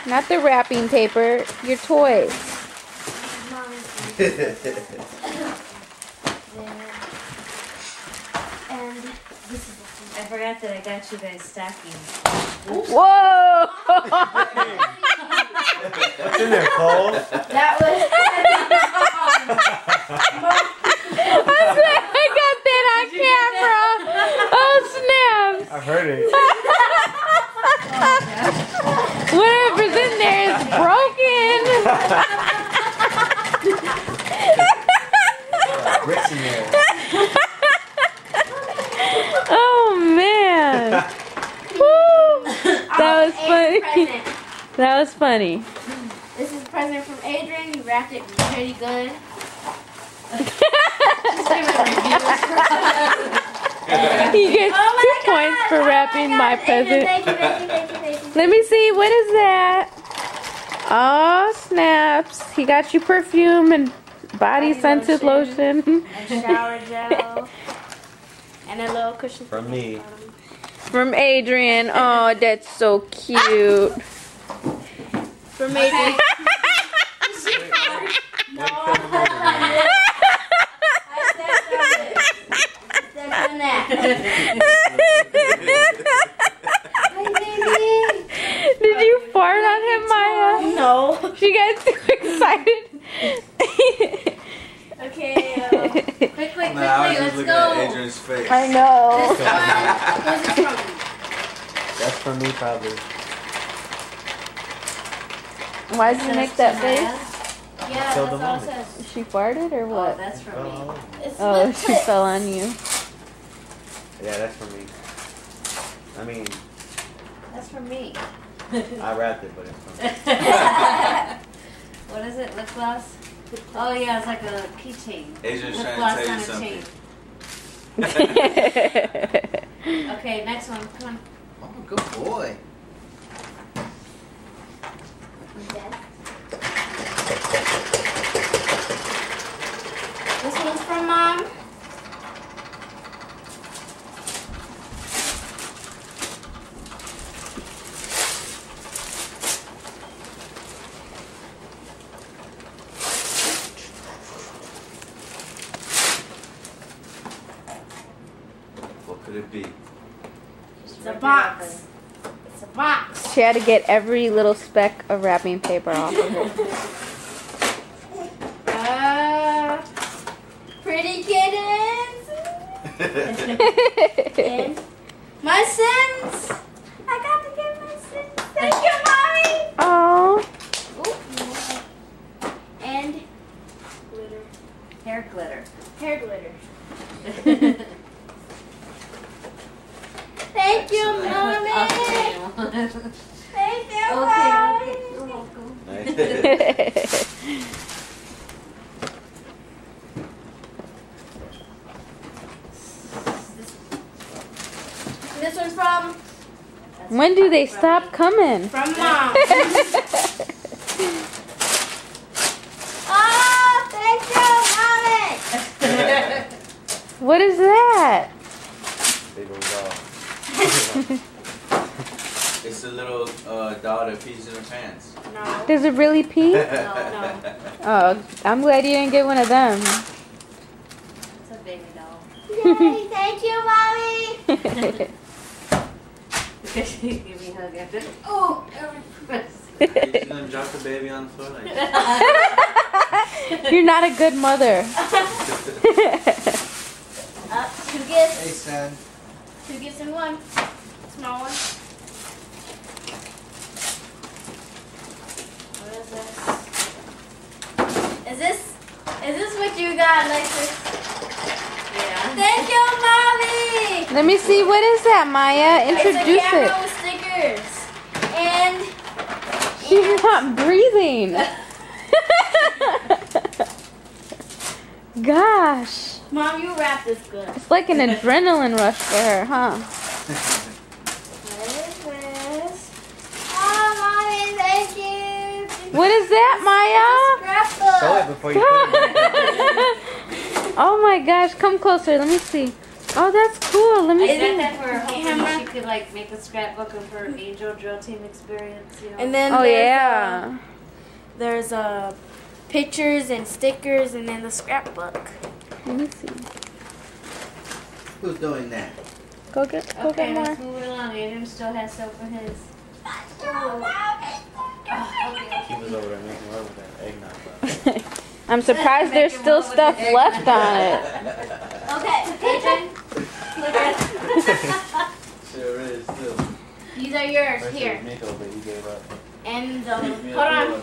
Not the wrapping paper. Your toys. And this is I forgot that I got you guys stacking. Whoa! What's in there, Cole? that was I got that on camera. Oh, snaps. I heard it. Whatever's in there is broken. Bricks in there. Oh, man. Woo. That was funny. present. That was funny. This is a present from Adrian. You wrapped it pretty good. He gets Oh my 2 points God, for wrapping my present. Thank you. Let me see. What is that? Oh, snaps. He got you perfume and body scented lotion. And shower gel. And a little cushion. From me. From Adrian. Oh, that's so cute. From Adrian. No. Did you fart on him, Maya? No. She got too excited. Okay. Quickly, Nah, I was just let's looking go. at Adrian's face. I know. Who's it from? That's from me, probably. Why did you make that face? Yeah, Tell that's the all it moment. says. She farted or Oh, what? that's from me. It's Oh, with she clips. fell on you. Yeah, that's from me. I mean, That's from me. I wrapped it, but it's from me. What is it? Lip gloss? Oh yeah, it's like a keychain. Adrian's Lip trying gloss to tell on you a something. chain. Okay, next one. Come on. Oh, good boy. This one's from Mom. What could it be? It's a box. It's a box. She had to get every little speck of wrapping paper off of it. Pretty kittens. And my Sims. I got to get my Sims. Thank you, Mommy. Oh, And glitter. Hair glitter. Hair glitter. Thank you, Mommy. Thank you, Mommy. You're welcome. Nice. This one's from when do they stop coming? Mom. Oh, thank you, Mommy. What is that? Big old dog. It's a little doll that pees in her pants. No. Does it really pee? No. Oh, I'm glad you didn't get one of them. It's a baby doll. Yay, thank you, Mommy. Give me a hug after. Oh, He's gonna drop the baby on the floor like that. You're not a good mother. Two gifts. Hey, son. 2 gifts in one. Small one. What is this? Is this what you got, Alexis? Yeah. Thank you, Mommy. Let me see. What is that, Maya? It's a Introduce camera it. with stickers. And She's not breathing. Gosh. Mom, you wrap this good. It's like an adrenaline rush for her, huh? What is this? Oh, Mommy, thank you. What is that, Show it Scrapbook. before you put it in. Maya? Oh my gosh. Come closer. Let me see. Oh, that's cool. Let me I got see. that for her hoping Camera. she could like make a scrapbook of her Angel Drill Team experience, you know. And then Oh, there's, yeah. there's pictures and stickers, and then the scrapbook. Let me see. Who's doing that? Go get Okay, more. let's move it along. Adrian still has soap for his. He was over there making love with that eggnog glass. I'm surprised there's still stuff left on it. Okay, Adrian, look at Sure is too. these are yours First it here. was Miko, but he gave up. And Give me hold a on, blow.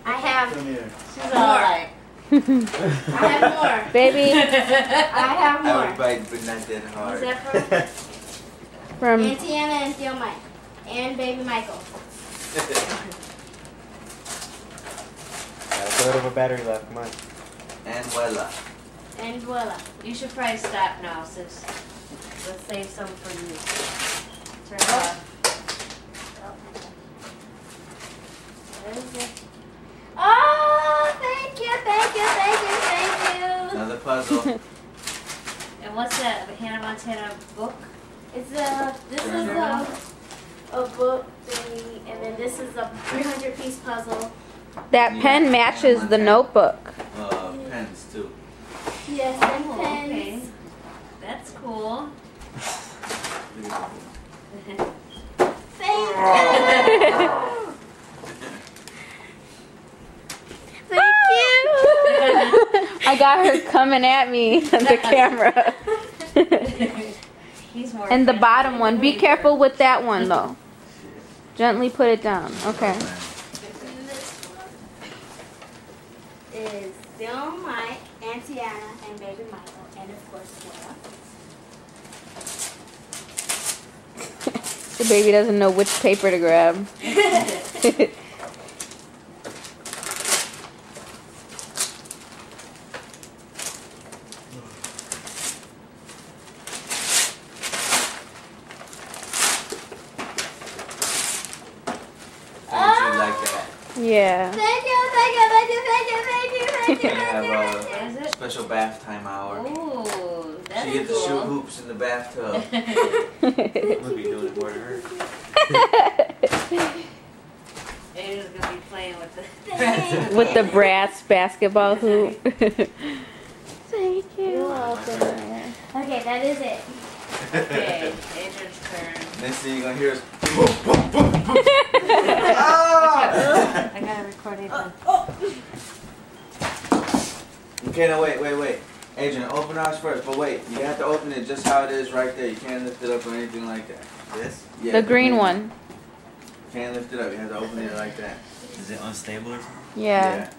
I have Come here. She's alright. I have more. Baby, I have I more. would bite, but not that Who's hard. that from? from Auntie Anna and Theo Mike. And baby Michael. Got a third of a battery left. Come on. And voila. And voila. You should probably stop now, sis. Let's save some for you. Turn it off. What is it? Oh, thank you, thank you, thank you, thank you. Another puzzle. And what's that? A Hannah Montana book? It's this is a book thingy, and then this is a 300-piece puzzle. that pen matches the notebook. Pens too. Yes, and Oh, pens. okay. That's cool. Thank you. Thank you. I got her coming at me on the camera. He's more And the friendly bottom than one. Be me. careful with that one though. Gently put it down. Okay. And this one is Bill, Mike, Auntie Anna, and baby Michael, and of course Willa. The baby doesn't know which paper to grab. Things you like that. Yeah. Thank you, thank you, thank you, thank you, thank you, thank you, We thank have you, a thank you. special bath time hour. Ooh, that's She gets to shoot cool. hoops in the bathtub. We'll be doing it more to her. Adrian's gonna be playing with the With the brass basketball hoop. Thank You're you. welcome. Okay, that is it. Okay, Adrian's turn. Next thing you're gonna hear is I gotta record Adrian. Okay, no, wait. Adrian, open ours first, but wait, you have to open it just how it is right there. You can't lift it up or anything like that. This? Yeah, The green one. You can't lift it up, you have to open it like that. Is it unstable or something? Yeah.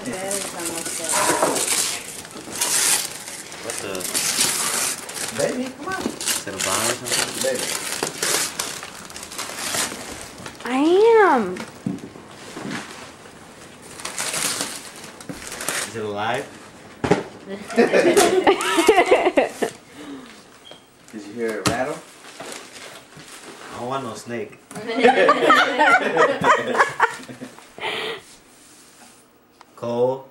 That is almost What's the... Baby, come on. Is it a bomb or something? Baby. I am. Is it alive? Did you hear it rattle? I don't want no snake. Cole?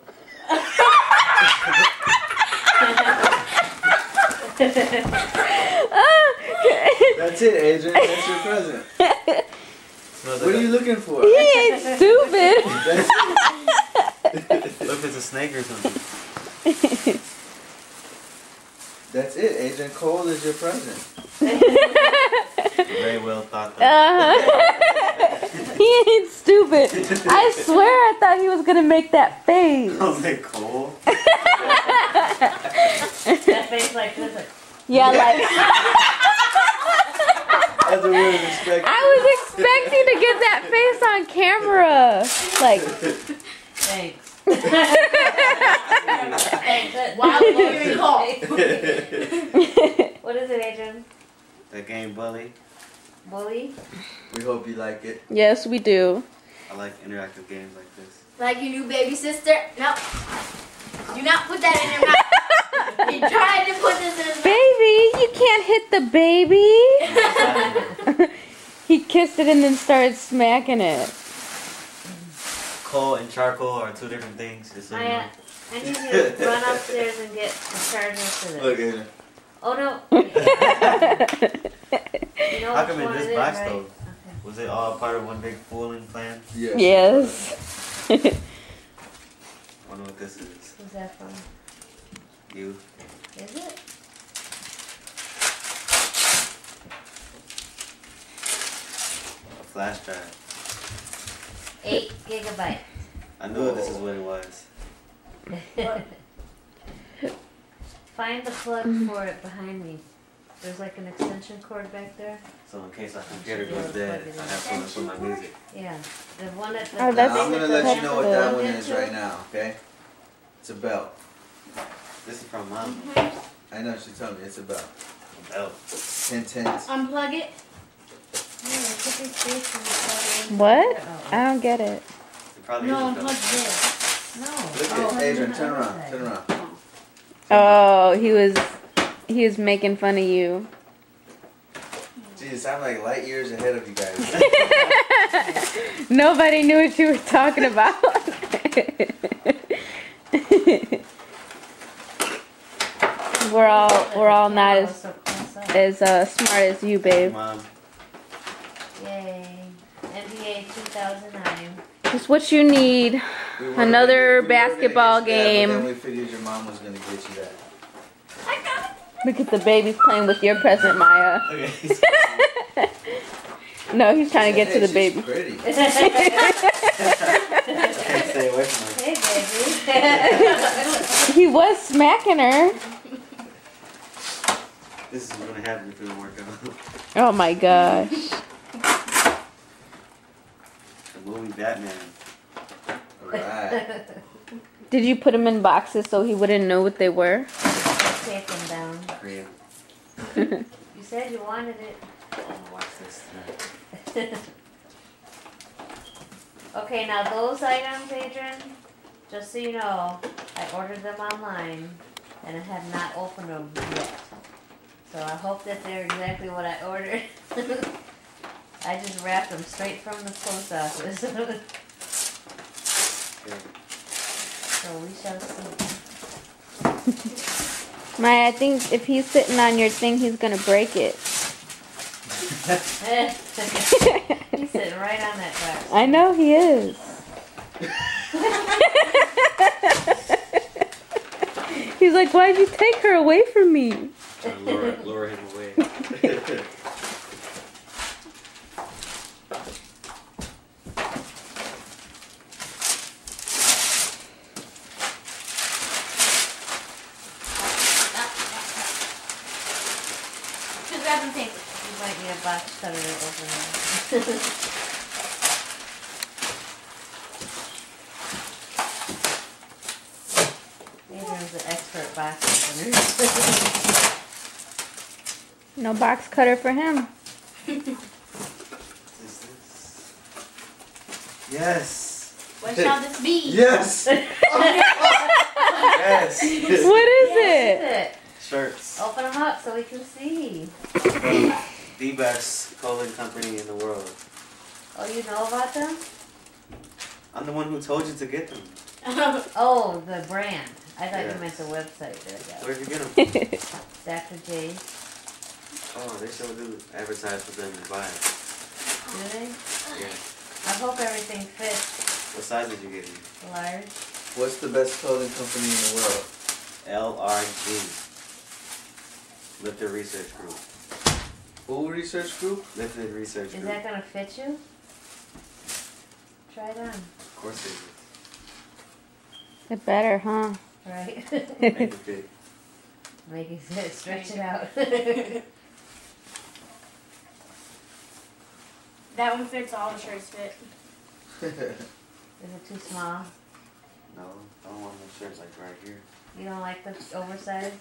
That's it, Adrian. That's your present. Smells What like are you looking for? He ain't stupid. That's Look, it's a snake or something. That's it, Adrian. Cole is your present. Very well thought out. He ain't stupid. I swear I thought he was gonna make that face. I was like, Cole? that face like this. Like, Yeah, like That's what we were expecting. I was expecting to get that face on camera. Like, thanks. Wow, you call. What is it, Adrian? That game Bully. Bully? We hope you like it. yes, we do. I like interactive games like this. Like your new baby sister? No. Do not put that in your mouth. He tried to put this in his mouth. Baby, you can't hit the baby. He kissed it and then started smacking it. coal and charcoal are two different things. Just so you know. I need you to run upstairs and get the charger for this. Look, Adrian. Oh no. You know How which come in one this it is, box right? though? Okay. Was it all part of one big fooling plan? Yes. Yes. I wonder what this is. Who's that from? You. Is it? A flash drive. 8 gigabytes. I knew this is what it was. Find the plug for it behind me. There's like an extension cord back there. So in case our computer goes dead, I have something for my music. Yeah. The one at the Oh, that's Now, I'm gonna the let you know what that one plug is into. right now, okay? It's a belt. This is from Mom. I know she told me it's a belt. A belt. Hint, hint. Unplug it. Yeah, it could be safe when you plug it in. What? Oh. I don't get it. It probably No, is a belt. unplug this. No. Look Oh, at Adrian, on turn the around, other side. turn around. Oh, he was making fun of you. Jeez, I'm like light years ahead of you guys. Nobody knew what you were talking about. we're all not Oh, as so close up. smart as you, babe. Mom. Yay. NBA 2009. Just what you need. We were Another gonna get basketball you that, but game. then we figured your mom was gonna get you that. Look at the baby playing with your present, Maya. Okay. No, he's trying to get to the Hey, she's baby. pretty. I can't stay away from her. Hey, baby. He was smacking her. This is what's gonna happen if it don't work out. Oh my gosh. The movie Batman. Alright. Did you put him in boxes so he wouldn't know what they were? Take them down. Korean. You said you wanted it. I'm gonna watch this tonight. Okay, now those items, Adrian, just so you know, I ordered them online and I have not opened them yet. So I hope that they're exactly what I ordered. I just wrapped them straight from the post office. Okay. So we shall see. Maya, I think if he's sitting on your thing, he's gonna break it. He's sitting right on that box. I know he is. He's like, why'd you take her away from me? Trying to lure him away. Just grab some tape. You might need a box cutter to open it. Adrian's an expert box opener. No box cutter for him. What is this? Yes. What shall this be? Yes! Yes! What is What it? is it? Shirts. Open them up so we can see. From the best clothing company in the world. Oh, you know about them? I'm the one who told you to get them. Oh, the brand. I thought Yes. you meant the website. There we go. Where'd you get them? Dr. J. Oh, they still do advertise for them to buy it. Do they? Yeah. I hope everything fits. What size did you get me? Large. What's the best clothing company in the world? LRG. Lifted Research Group. Who research group? Lifted Research Is Group. that gonna fit you? Try it on. Of course it It better, huh? Right. is. Make it fit. Make it fit. Stretch it out. That one fits, all the shirts fit. Is it too small? No, I don't want no shirts like right here. You don't like the oversized?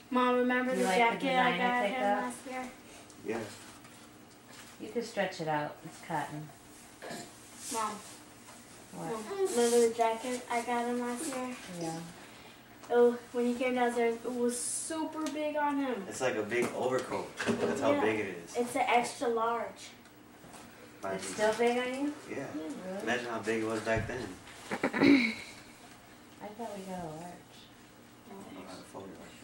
Mom, remember You the like the jacket I design I got picked him up? last year? Yeah. You can stretch it out. It's cotton. Mom, What? remember the jacket I got him last year? Yeah. Oh, when he came downstairs, it was super big on him. It's like a big overcoat. That's how Yeah. big it is. It's an extra large. It's still big on you? Yeah. Really? Imagine how big it was back then. I thought we got a large. I don't know how to fold it like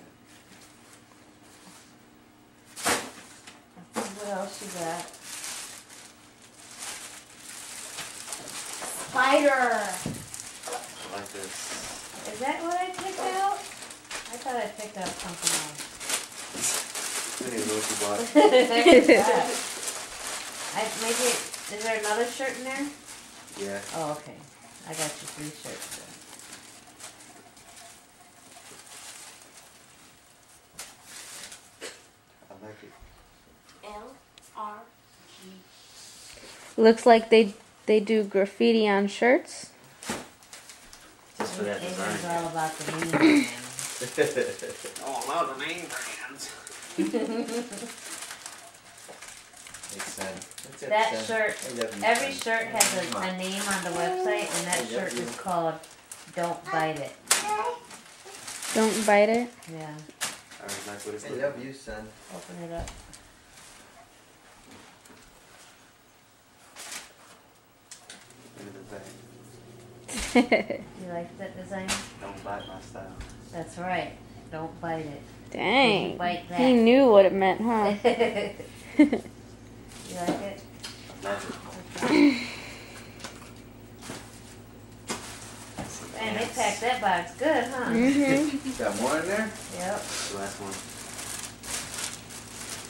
that. What else you got? Spider. Like this. Is that what I picked out? I thought I picked out something else. I don't even know what you bought. Is there another shirt in there? Yeah. Oh, okay. I got you 3 shirts then. I like it. LRG. Looks like they do graffiti on shirts. Just for that Adrian's design. all about the name brand. Oh, wow, the name brands. Makes sense. That shirt, every shirt has a name on the website, and that shirt is called Don't Bite It. Don't bite it. Yeah, I already like what it's I like. love you, son. open it up. Look at the back. You like that design? Don't bite my style. That's right. Don't bite it. Dang. Bite that. He knew what it meant, huh? You like it? I love it. Man, they packed that box good, huh? Mhm. Got more in there? Yep. The last one.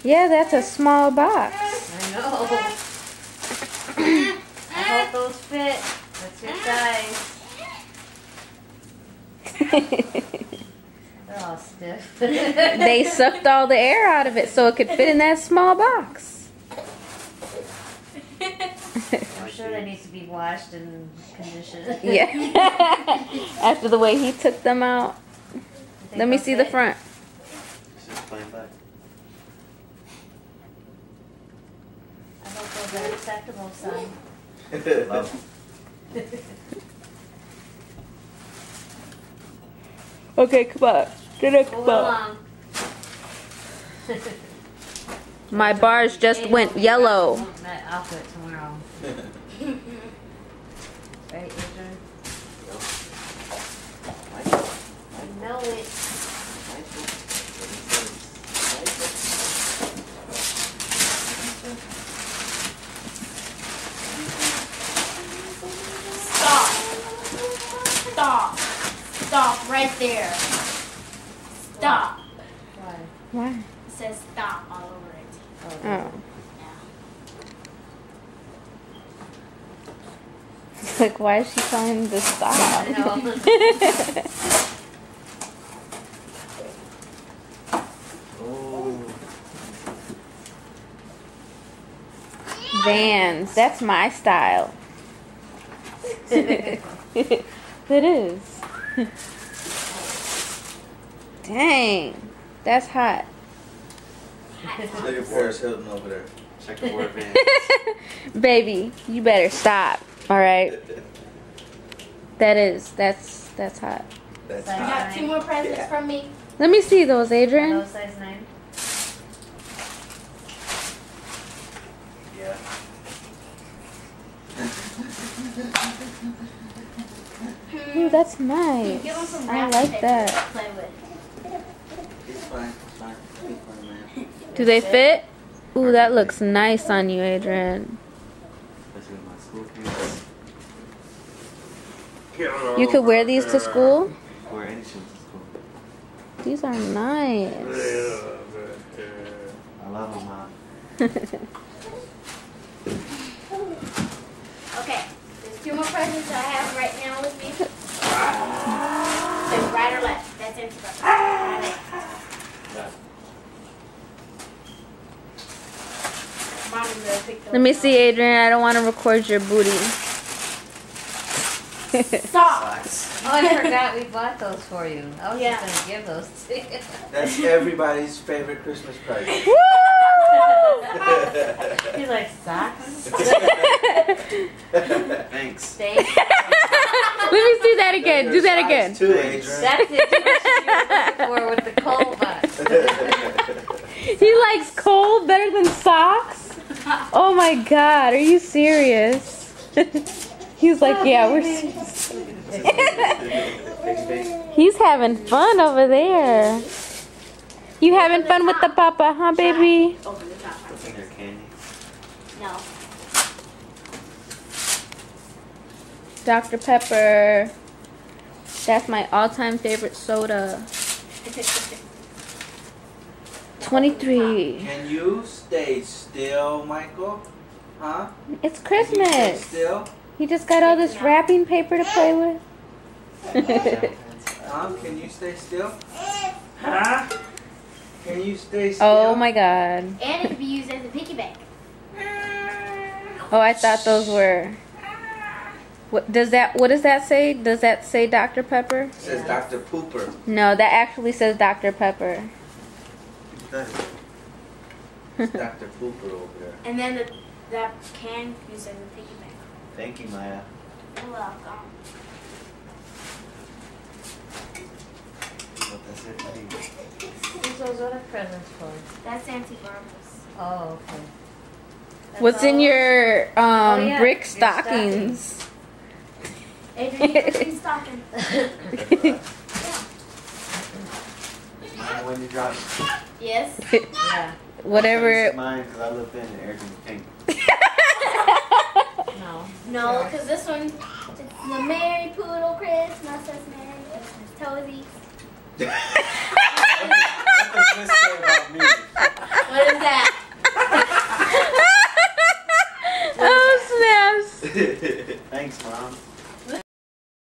Yeah, that's a small box. I know. I hope those fit. That's your size. They're all stiff. They sucked all the air out of it so it could fit in that small box. I'm sure they need to be washed and conditioned. Yeah. After the way he took them out. You think Let me they'll see the fit? front. It's just plain black. I hope those are acceptable, son. Love it. Okay, come on. The next Move box. along. My bars just went yellow. That outfit tomorrow. Right, Adrian? I know it. Stop. Stop. Stop right there. Stop. Why? Why? It says stop all over it. Oh, Oh. Yeah. It's like, why is she telling him to stop? I know. Oh. Vans. That's my style. It is. Dang. That's hot. Look at Paris Hilton over there. Checkerboard van. Baby, you better stop. Alright? That's hot. That's You hot. got 2 more presents from me? Let me see those, Are Adrian. those size 9? Yeah. Ooh, that's nice. Give him some I wrapping like paper that. to play with. It's fine. It's fine. It's fine, man. Do they fit? Ooh, that looks nice on you, Adrian. Especially with my school pants. You could wear these to school? Wear any shoes to school. These are nice. I love them, Mom. Okay, there's 2 more presents I have right now with me. Says right or left. That's it. Right or left. Mommy really picked those Let me out. see, Adrian. I don't want to record your booty. Stop. Oh, I forgot we bought those for you. I was Yeah. just going to give those to you. That's everybody's favorite Christmas present. He's like, socks? Thanks. Steak? Let me see that again. Do that again. Too, Adrian. That's it. That's what she was looking for with the cold box. He likes coal better than socks? Oh my god, are you serious? He's like, yeah, we're serious. He's having fun over there. You having fun with the papa, huh, baby? Open the top. What's in your candy? No. Dr. Pepper. That's my all-time favorite soda. 23. Can you stay still, Michael? Huh? It's Can you stay Christmas. still? You just got all this wrapping paper to play with. Can you stay still? Huh? Can you stay still? Oh my god. And it can be used as a piggy bank. Oh, I thought those were. What does that say? Does that say Dr. Pepper? It says Dr. Pooper. No, that actually says Dr. Pepper. It's Dr. Pooper over there. And then that can be used as a piggy bank. Thank you, Maya. You're welcome. What does it mean? What's those other presents for? That's Auntie Barbara's. Oh, okay. That's What's in all? your yeah, brick your stockings? Adrian, you put in stocking. Maya, when you drop Yes. Yeah. Whatever. mine, because I looked in and everything's pink. No. No, because this one, it's the Merry Poodle Christmas. That's Merry Christmas. Toesies.